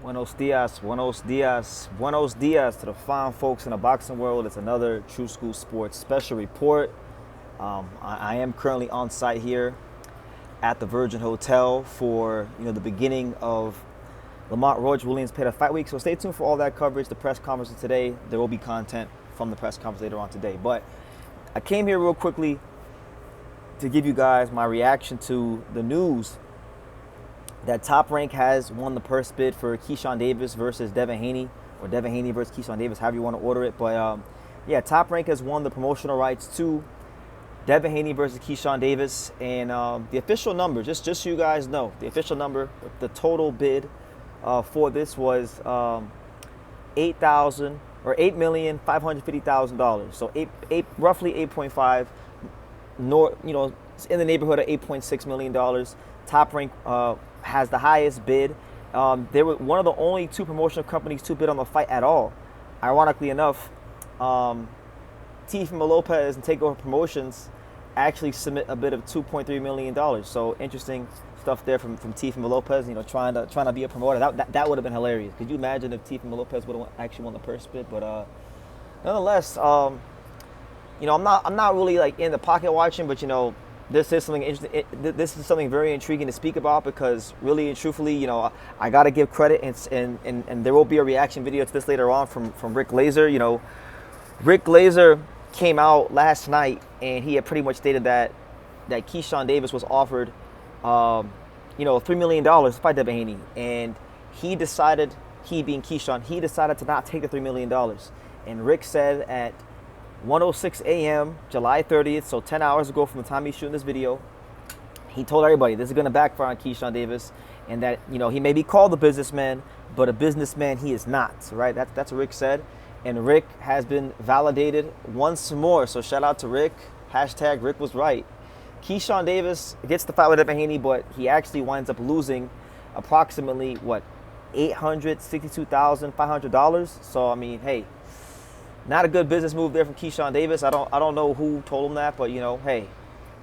Buenos dias, buenos dias, buenos dias to the fine folks in the boxing world. It's another True School Sports special report. I am currently on site here at the Virgin Hotel for the beginning of Lamont Roach Williams Peta Fight Week. So stay tuned for all that coverage. The press conference today. There will be content from the press conference later on today. But I came here real quickly to give you guys my reaction to the news that Top Rank has won the purse bid for Keyshawn Davis versus Devin Haney, or Devin Haney versus Keyshawn Davis, however you want to order it. But yeah, Top Rank has won the promotional rights to Devin Haney versus Keyshawn Davis, and the official number, just so you guys know, the official number, the total bid for this was $8,550,000. So roughly 8.5, in the neighborhood of $8.6 million. Top Rank has the highest bid. They were one of the only two promotional companies to bid on the fight at all. Ironically enough, Teofimo Lopez and Takeover Promotions actually submit a bid of $2.3 million. So interesting stuff there from Teofimo Lopez. Trying to be a promoter. That would have been hilarious. Could you imagine if Teofimo Lopez would have actually won the purse bid? But nonetheless, I'm not really like in the pocket watching, but this is something interesting. This is something very intriguing to speak about because, really and truthfully, I got to give credit, and there will be a reaction video to this later on from Rick Glazer. Rick Glazer came out last night, and he had pretty much stated that Keyshawn Davis was offered, $3 million to fight Devin Haney, and he decided, he being Keyshawn, he decided to not take the $3 million. And Rick said at 1:06 a.m. July 30th, so 10 hours ago from the time he's shooting this video, he told everybody this is going to backfire on Keyshawn Davis, and that he may be called a businessman, but a businessman he is not. Right? That's what Rick said, and Rick has been validated once more. So shout out to Rick. Hashtag Rick was right. Keyshawn Davis gets the fight with Devin Haney, but he actually winds up losing approximately $862,500. So I mean, hey. Not a good business move there from Keyshawn Davis. I don't know who told him that, but hey,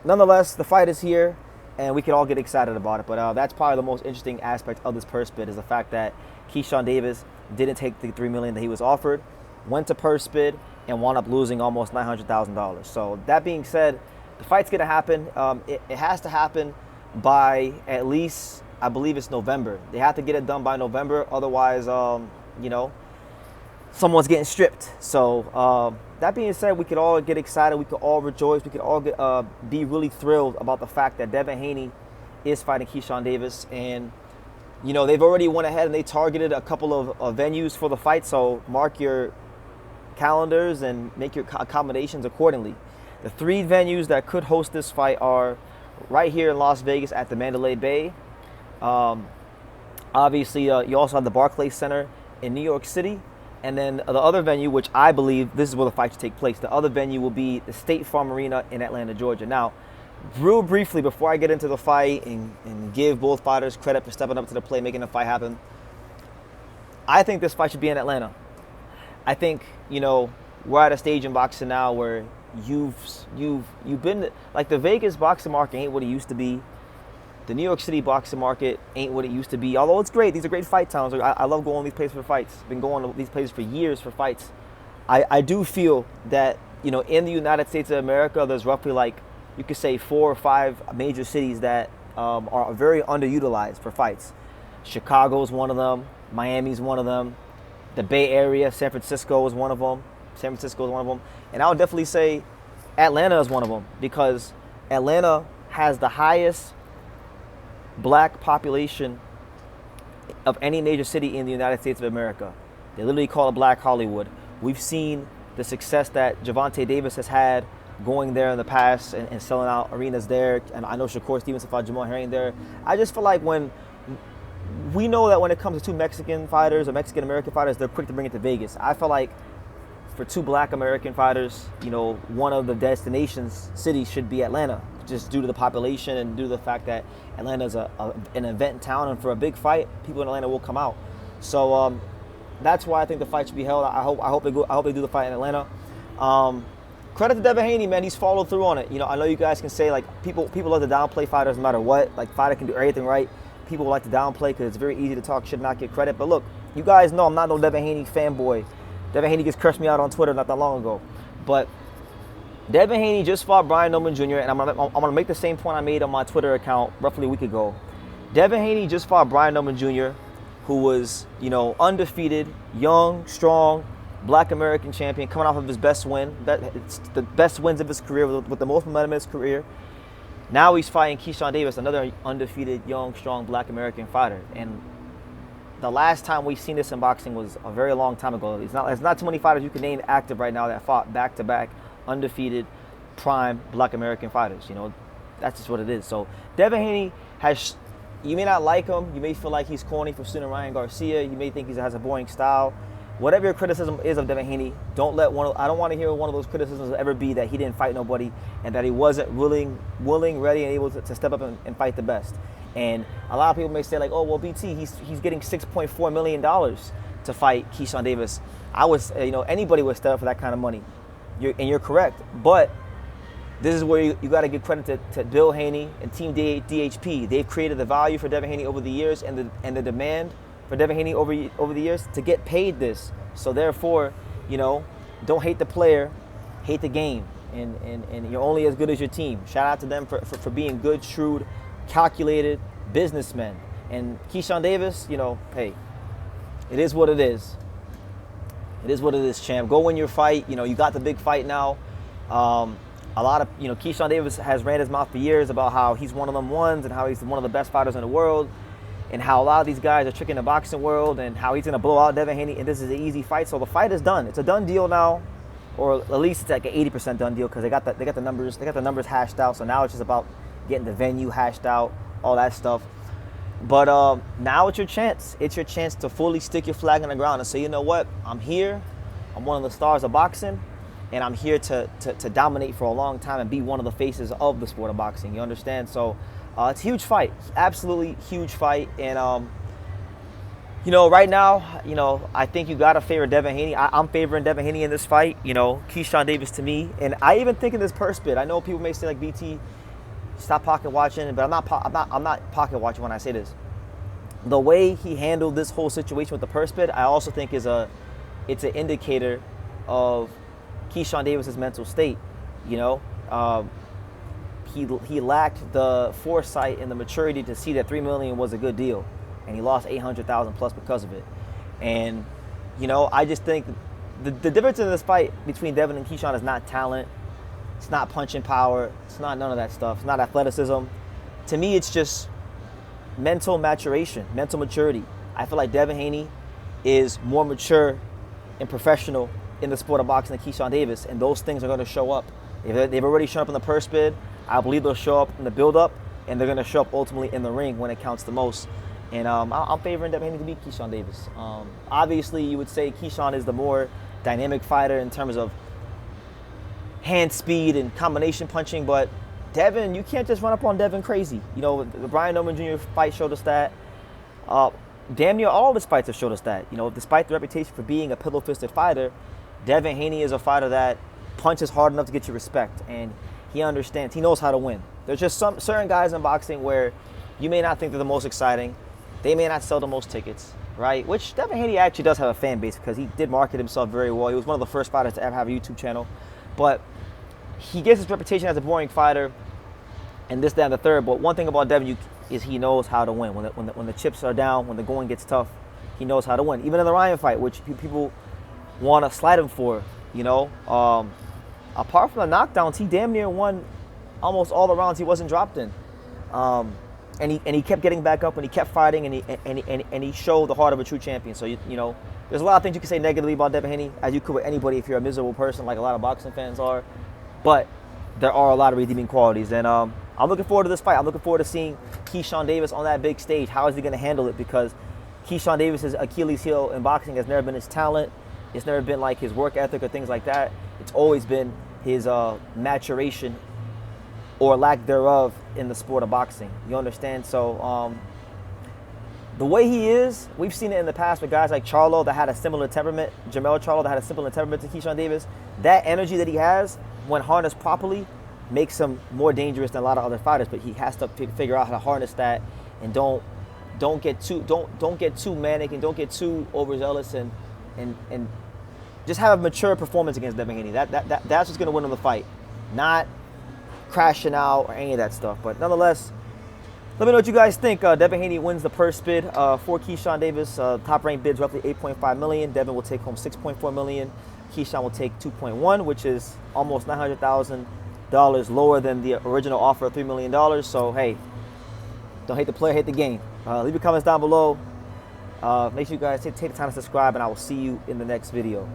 nonetheless, the fight is here, and we can all get excited about it. But that's probably the most interesting aspect of this purse bid is the fact that Keyshawn Davis didn't take the $3 million that he was offered, went to purse bid, and wound up losing almost $900,000. So that being said, the fight's gonna happen. It has to happen by at least, I believe it's November. They have to get it done by November, otherwise, someone's getting stripped. So that being said, we could all get excited. We could all rejoice. We could all be really thrilled about the fact that Devin Haney is fighting Keyshawn Davis. And, they've already went ahead and they targeted a couple of venues for the fight. So mark your calendars and make your accommodations accordingly. The three venues that could host this fight are right here in Las Vegas at the Mandalay Bay. Obviously, you also have the Barclays Center in New York City. And then the other venue, which I believe this is where the fight should take place, the other venue will be the State Farm Arena in Atlanta, Georgia. Now, real briefly, before I get into the fight and give both fighters credit for stepping up to the plate, making the fight happen, I think this fight should be in Atlanta. I think, we're at a stage in boxing now where you've been, like, the Vegas boxing market ain't what it used to be. The New York City boxing market ain't what it used to be, although it's great. These are great fight towns. I love going to these places for fights. I've been going to these places for years for fights. I do feel that, in the United States of America, there's roughly, you could say 4 or 5 major cities that are very underutilized for fights. Chicago's one of them. Miami's one of them. The Bay Area, San Francisco is one of them. And I would definitely say Atlanta is one of them because Atlanta has the highest black population of any major city in the United States of America. They literally call it Black Hollywood. We've seen the success that Javonte Davis has had going there in the past and selling out arenas there. And I know Shakur Stevenson fought Jamal Herring there. I just feel like when we know that when it comes to two Mexican fighters or Mexican American fighters, they're quick to bring it to Vegas. I feel like for two black American fighters, one of the destinations cities should be Atlanta, just due to the population and due to the fact that Atlanta is an event town, and for a big fight, people in Atlanta will come out. So that's why I think the fight should be held. I hope they do the fight in Atlanta. Credit to Devin Haney, man. He's followed through on it. I know you guys can say, like, people love to downplay fighters no matter what. Like, fighter can do everything right. People like to downplay because it's very easy to talk shit and not get credit. But look, you guys know I'm not no Devin Haney fanboy. Devin Haney just cursed me out on Twitter not that long ago. But Devin Haney just fought Brian Omen Jr., and I'm gonna make the same point I made on my Twitter account roughly a week ago. Devin Haney just fought Brian Omen Jr., who was, undefeated, young, strong, black American champion, coming off of his best win. It's the best wins of his career, with the most momentum in his career. Now he's fighting Keyshawn Davis, another undefeated, young, strong black American fighter. And the last time we've seen this in boxing was a very long time ago. There's not too many fighters you can name active right now that fought back-to-back, undefeated, prime black American fighters. That's just what it is. So Devin Haney has, you may not like him, you may feel like he's corny for suing Ryan Garcia, you may think he has a boring style. Whatever your criticism is of Devin Haney, I don't want to hear one of those criticisms ever be that he didn't fight nobody and that he wasn't willing, ready, and able to step up and fight the best. And a lot of people may say, like, oh, well, BT, he's getting $6.4 million to fight Keyshawn Davis. I would, anybody would step up for that kind of money. You're correct. But this is where you got to give credit to Bill Haney and Team DHP. They've created the value for Devin Haney over the years and the demand for Devin Haney over the years to get paid this. So therefore, don't hate the player, hate the game. And you're only as good as your team. Shout out to them for being good, shrewd, calculated businessmen. And Keyshawn Davis, hey, it is what it is. It is what it is, champ. Go win your fight. You got the big fight now. A lot of, Keyshawn Davis has ran his mouth for years about how he's one of them ones and how he's one of the best fighters in the world, and how a lot of these guys are tricking the boxing world, and how he's going to blow out Devin Haney, and this is an easy fight. So the fight is done. It's a done deal now, or at least it's like an 80% done deal, because they got the numbers hashed out. So now it's just about getting the venue hashed out, all that stuff. But now it's your chance. It's your chance to fully stick your flag on the ground and say, you know what? I'm here. I'm one of the stars of boxing, and I'm here to dominate for a long time and be one of the faces of the sport of boxing. You understand? So it's a huge fight. Absolutely huge fight. And, right now, I think you got to favor Devin Haney. I'm favoring Devin Haney in this fight. Keyshawn Davis to me. And I even think in this purse bid, I know people may say, like, BT, stop pocket watching, but I'm not pocket watching when I say this. The way he handled this whole situation with the purse bid, I also think it's an indicator of Keyshawn Davis's mental state. He lacked the foresight and the maturity to see that $3 million was a good deal, and he lost $800,000 plus because of it. And I just think the difference in this fight between Devin and Keyshawn is not talent. It's not punching power. It's not none of that stuff. It's not athleticism. To me, it's just mental maturation, mental maturity. I feel like Devin Haney is more mature and professional in the sport of boxing than Keyshawn Davis, and those things are going to show up. They've already shown up in the purse bid. I believe they'll show up in the build-up, and they're going to show up ultimately in the ring when it counts the most. And I'm favoring Devin Haney to beat Keyshawn Davis. Obviously, you would say Keyshawn is the more dynamic fighter in terms of hand speed and combination punching, but Devin, you can't just run up on Devin crazy. The Brian Omen Jr. fight showed us that. Damn near all his fights have showed us that. Despite the reputation for being a pillow-fisted fighter, Devin Haney is a fighter that punches hard enough to get you respect, and he understands. He knows how to win. There's just some certain guys in boxing where you may not think they're the most exciting. They may not sell the most tickets, right? Which Devin Haney actually does have a fan base, because he did market himself very well. He was one of the first fighters to ever have a YouTube channel. But he gets his reputation as a boring fighter and this, that, and the third. But one thing about Devin is he knows how to win. When the chips are down, when the going gets tough, he knows how to win. Even in the Ryan fight, which people want to slide him for, apart from the knockdowns, he damn near won almost all the rounds he wasn't dropped in. and he kept getting back up, and he kept fighting, and he showed the heart of a true champion. So you know, there's a lot of things you can say negatively about Devin Haney, as you could with anybody if you're a miserable person, like a lot of boxing fans are. But there are a lot of redeeming qualities, and I'm looking forward to this fight. I'm looking forward to seeing Keyshawn Davis on that big stage. How is he going to handle it? Because Keyshawn Davis's Achilles heel in boxing has never been his talent. It's never been like his work ethic or things like that. It's always been his maturation or lack thereof in the sport of boxing. You understand? So the way he is, we've seen it in the past with guys like Charlo that had a similar temperament, Jamel Charlo that had a similar temperament to Keyshawn Davis. That energy that he has, when harnessed properly, makes him more dangerous than a lot of other fighters. But he has to figure out how to harness that, and don't get too manic, and don't get too overzealous, and just have a mature performance against Devin Haney. That's what's going to win him the fight, not crashing out or any of that stuff. But nonetheless, let me know what you guys think. Devin Haney wins the purse bid for Keyshawn Davis. Top ranked bids roughly $8.5 million. Devin will take home $6.4 million. Keyshawn will take $2.1, which is almost $900,000 lower than the original offer of $3 million. So hey, don't hate the player, hate the game. Leave your comments down below. Make sure you guys take the time to subscribe, and I will see you in the next video.